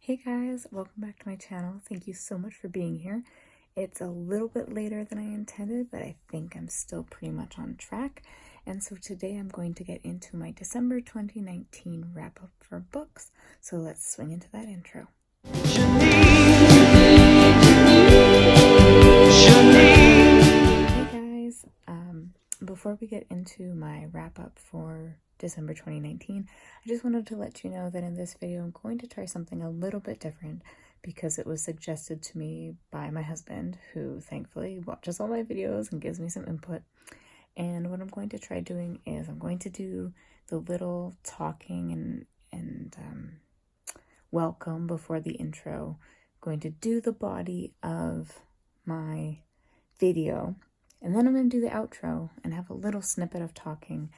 Hey guys, welcome back to my channel. Thank you so much for being here. It's a little bit later than I intended, but I think I'm still pretty much on track. And so today I'm going to get into my December 2019 wrap-up for books. So let's swing into that intro. Hey guys, before we get into my wrap-up for December 2019, I just wanted to let you know that in this video I'm going to try something a little bit different because it was suggested to me by my husband, who thankfully watches all my videos and gives me some input. And what I'm going to try doing is I'm going to do the little talking and welcome before the intro. I'm going to do the body of my video, and then I'm going to do the outro and have a little snippet of talking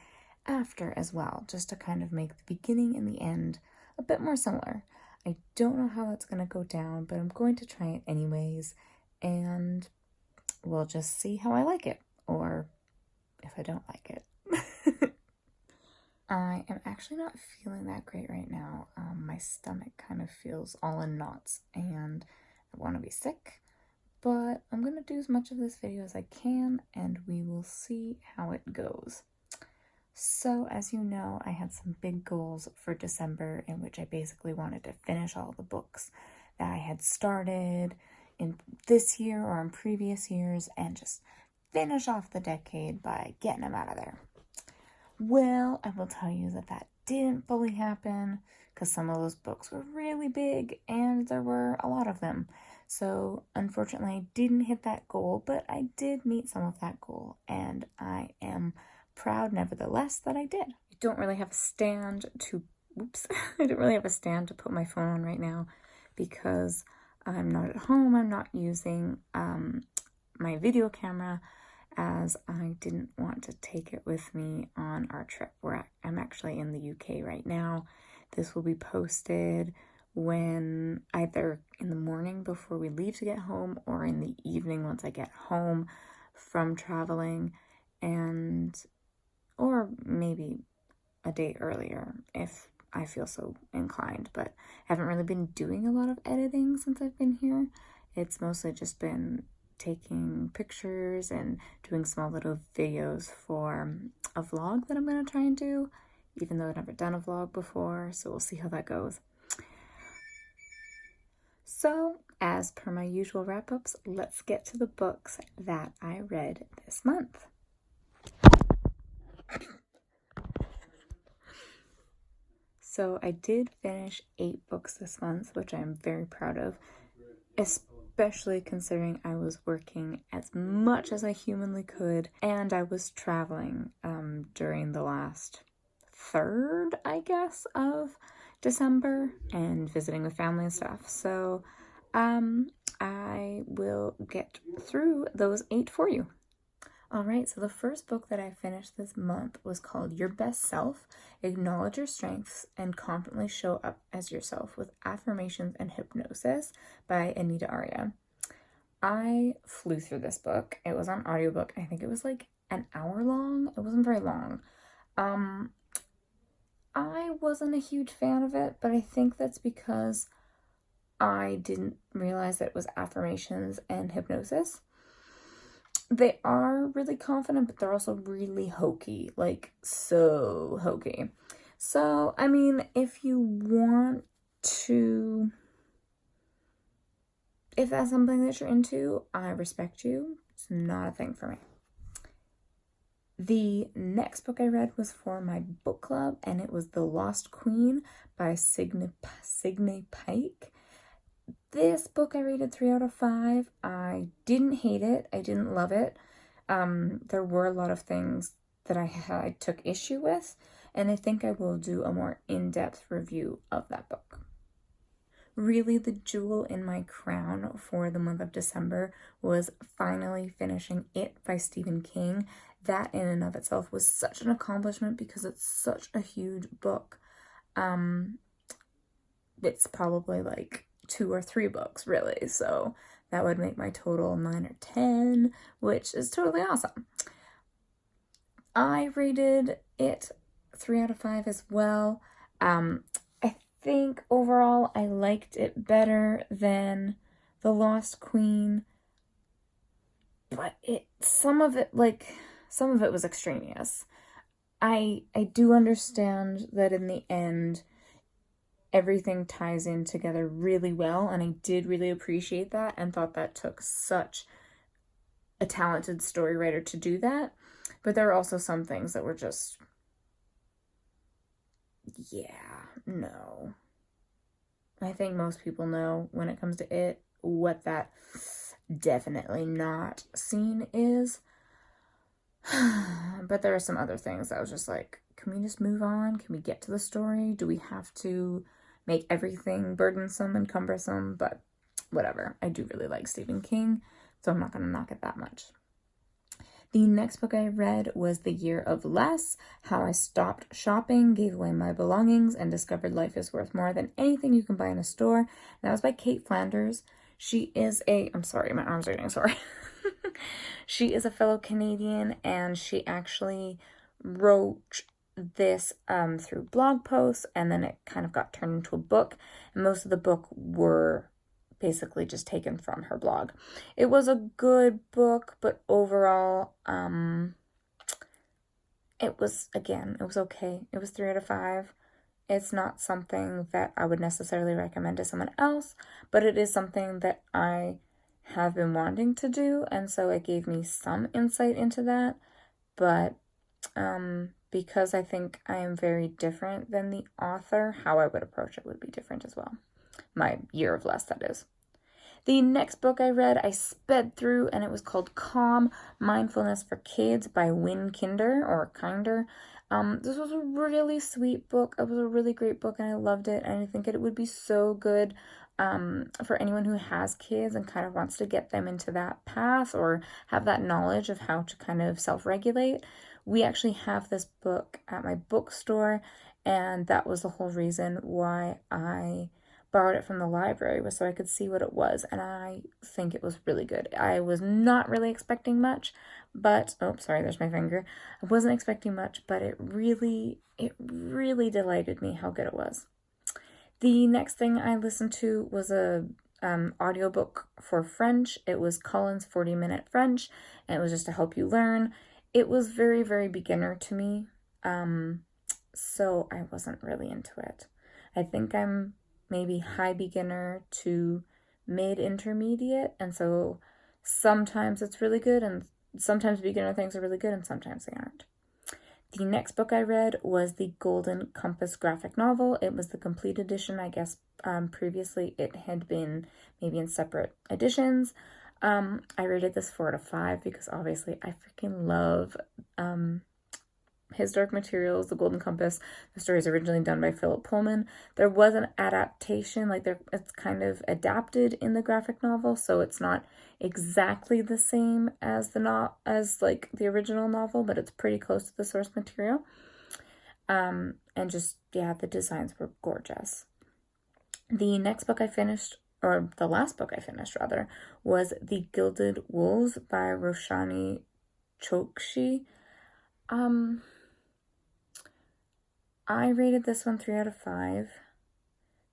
after as well, just to kind of make the beginning and the end a bit more similar. I don't know how that's going to go down, but I'm going to try it anyways, and we'll just see how I like it, or if I don't like it. I am actually not feeling that great right now. My stomach kind of feels all in knots, and I want to be sick. But I'm going to do as much of this video as I can, and we will see how it goes. So, as you know, I had some big goals for December in which I basically wanted to finish all the books that I had started in this year or in previous years and just finish off the decade by getting them out of there. Well, I will tell you that that didn't fully happen because some of those books were really big and there were a lot of them. So, unfortunately, I didn't hit that goal, but I did meet some of that goal, and I am proud, nevertheless, that I did. I don't really have a stand to, I don't really have a stand to put my phone on right now because I'm not at home. I'm not using my video camera as I didn't want to take it with me on our trip. I'm actually in the UK right now. This will be posted when either in the morning before we leave to get home or in the evening once I get home from traveling, or maybe a day earlier if I feel so inclined, but I haven't really been doing a lot of editing since I've been here. It's mostly just been taking pictures and doing small little videos for a vlog that I'm going to try and do, even though I've never done a vlog before, so we'll see how that goes. So, as per my usual wrap-ups, let's get to the books that I read this month. So I did finish 8 books this month, which I'm very proud of, especially considering I was working as much as I humanly could, and I was traveling during the last third, I guess, of December and visiting with family and stuff. So I will get through those 8 for you. Alright, so the first book that I finished this month was called Your Best Self, Acknowledge Your Strengths and Confidently Show Up as Yourself with Affirmations and Hypnosis by Anita Arya. I flew through this book. It was on audiobook. I think it was like an hour long. It wasn't very long. I wasn't a huge fan of it, but I think that's because I didn't realize that it was affirmations and hypnosis. They are really confident, but they're also really hokey, like so hokey. So, I mean, if you want to, if that's something that you're into, I respect you. It's not a thing for me. The next book I read was for my book club, and it was The Lost Queen by Signe Pike. This book I rated 3 out of 5. I didn't hate it. I didn't love it. There were a lot of things that I took issue with, and I think I will do a more in-depth review of that book. Really, the jewel in my crown for the month of December was finally finishing It by Stephen King. That in and of itself was such an accomplishment because it's such a huge book. It's probably like 2 or 3 books, really, so that would make my total 9 or 10, which is totally awesome. I rated it 3 out of 5 as well. I think overall I liked it better than The Lost Queen, but some of it was extraneous. I do understand that in the end everything ties in together really well, and I did really appreciate that and thought that took such a talented story writer to do that. But there are also some things that were just, yeah, no. I think most people know when it comes to it what that definitely not scene is. But there are some other things that I was just like, can we just move on? Can we get to the story? Do we have to make everything burdensome and cumbersome? But whatever. I do really like Stephen King, so I'm not going to knock it that much. The next book I read was The Year of Less, How I Stopped Shopping, Gave Away My Belongings, and Discovered Life is Worth More Than Anything You Can Buy in a Store. And that was by Kate Flanders. She is I'm sorry, my arms are getting sore. She is a fellow Canadian, and she actually wrote this through blog posts, and then it kind of got turned into a book, and most of the book were basically just taken from her blog. It was a good book, but overall, it was okay. It was 3 out of 5. It's not something that I would necessarily recommend to someone else, but it is something that I have been wanting to do, and so it gave me some insight into that. But because I think I am very different than the author, how I would approach it would be different as well. My Year of Less, that is. The next book I read, I sped through, and it was called Calm, Mindfulness for Kids by Wynne Kinder. This was a really sweet book. It was a really great book, and I loved it, and I think it would be so good for anyone who has kids and kind of wants to get them into that path or have that knowledge of how to kind of self-regulate. We actually have this book at my bookstore, and that was the whole reason why I borrowed it from the library, was so I could see what it was, and I think it was really good. I was not really expecting much, but oh, sorry, there's my finger. I wasn't expecting much, but it really delighted me how good it was. The next thing I listened to was a audiobook for French. It was Colin's 40-Minute French, and it was just to help you learn. It was very, very beginner to me, so I wasn't really into it. I think I'm maybe high beginner to mid-intermediate, and so sometimes it's really good, and sometimes beginner things are really good, and sometimes they aren't. The next book I read was the Golden Compass graphic novel. It was the complete edition. I guess previously it had been maybe in separate editions. I rated this 4 out of 5 because obviously I freaking love His Dark Materials, The Golden Compass. The story is originally done by Philip Pullman. There was an adaptation, it's kind of adapted in the graphic novel, so it's not exactly the same as the original novel, but it's pretty close to the source material. And just, yeah, the designs were gorgeous. The next book I finished, or the last book I finished rather, was The Gilded Wolves by Roshani Chokshi. I rated this one 3 out of 5.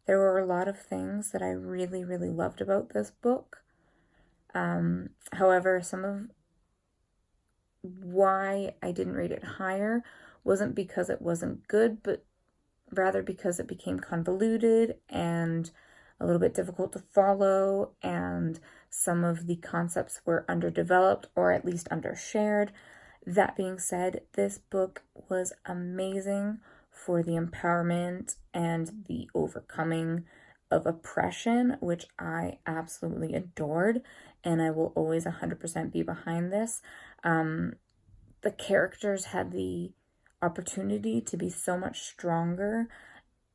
There were a lot of things that I really, really loved about this book. However, some of why I didn't rate it higher wasn't because it wasn't good, but rather because it became convoluted and a little bit difficult to follow, and some of the concepts were underdeveloped or at least undershared. That being said, this book was amazing for the empowerment and the overcoming of oppression, which I absolutely adored, and I will always 100% be behind this. The characters had the opportunity to be so much stronger,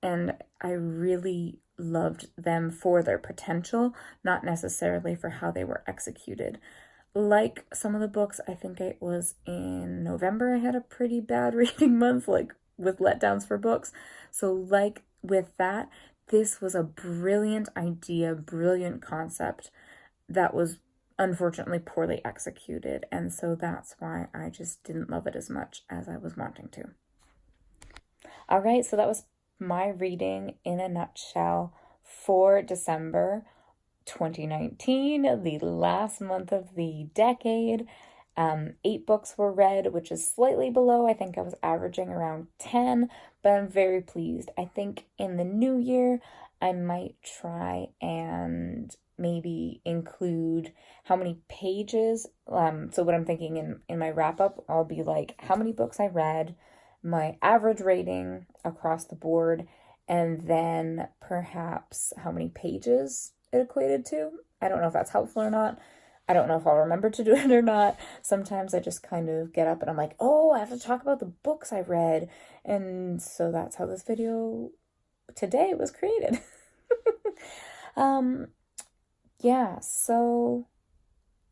and I really loved them for their potential, not necessarily for how they were executed. Like some of the books, I think it was in November I had a pretty bad reading month, with letdowns for books. So with that, this was a brilliant idea, brilliant concept that was unfortunately poorly executed, and so that's why I just didn't love it as much as I was wanting to. All right, so that was my reading in a nutshell for December 2019, the last month of the decade. 8 books were read, which is slightly below. I think I was averaging around 10, but I'm very pleased. I think in the new year, I might try and maybe include how many pages. So what I'm thinking in my wrap up, I'll be like how many books I read, my average rating across the board, and then perhaps how many pages it equated to. I don't know if that's helpful or not. I don't know if I'll remember to do it or not. Sometimes I just kind of get up and I'm like, oh, I have to talk about the books I read. And so that's how this video today was created. Yeah, so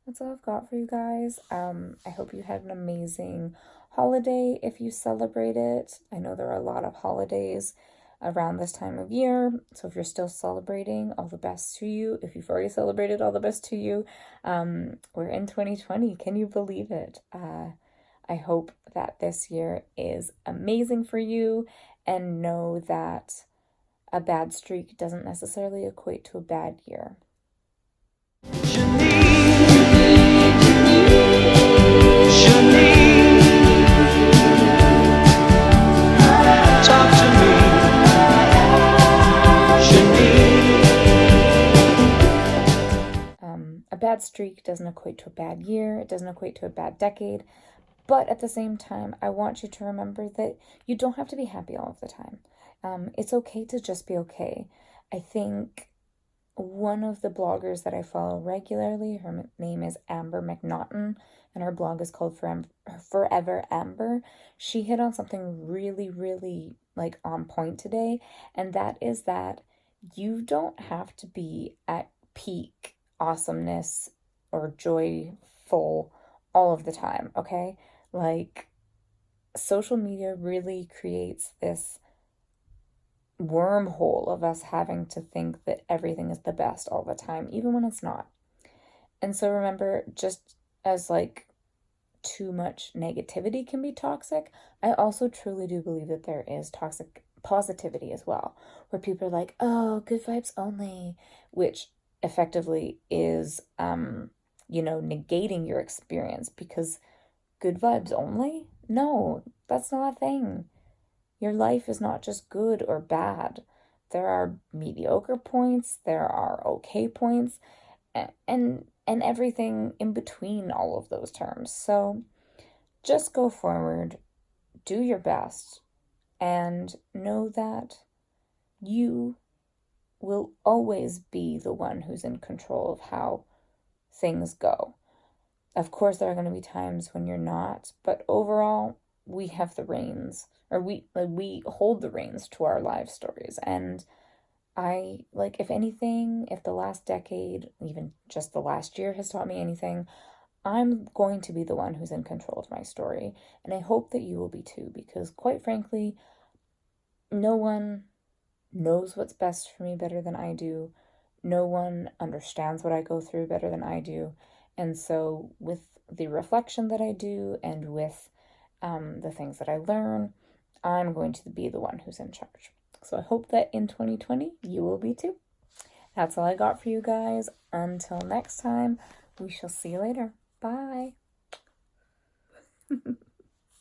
that's all I've got for you guys. I hope you had an amazing holiday if you celebrate it. I know there are a lot of holidays around this time of year, so if you're still celebrating, all the best to you. If you've already celebrated, all the best to you. We're in 2020. Can you believe it? I hope that this year is amazing for you, and know that a bad streak doesn't necessarily equate to a bad year. A bad streak doesn't equate to a bad year. It doesn't equate to a bad decade. But at the same time, I want you to remember that you don't have to be happy all of the time. It's okay to just be okay. I think one of the bloggers that I follow regularly, her name is Amber McNaughton, and her blog is called Forever Amber. She hit on something really, really like on point today, and that is that you don't have to be at peak awesomeness or joyful all of the time, okay? Like, social media really creates this wormhole of us having to think that everything is the best all the time, even when it's not. And so remember, just as like too much negativity can be toxic, I also truly do believe that there is toxic positivity as well, where people are like, oh, good vibes only, which effectively is negating your experience, because good vibes only? No, that's not a thing. Your life is not just good or bad. There are mediocre points, there are okay points, and everything in between all of those terms. So just go forward, do your best, and know that you will always be the one who's in control of how things go. Of course, there are going to be times when you're not, but overall, we have the reins, or we hold the reins to our life stories. And if anything, if the last decade, even just the last year has taught me anything, I'm going to be the one who's in control of my story. And I hope that you will be too, because quite frankly, no one knows what's best for me better than I do. No one understands what I go through better than I do. And so with the reflection that I do, and with the things that I learn, I'm going to be the one who's in charge. So I hope that in 2020, you will be too. That's all I got for you guys. Until next time, we shall see you later. Bye.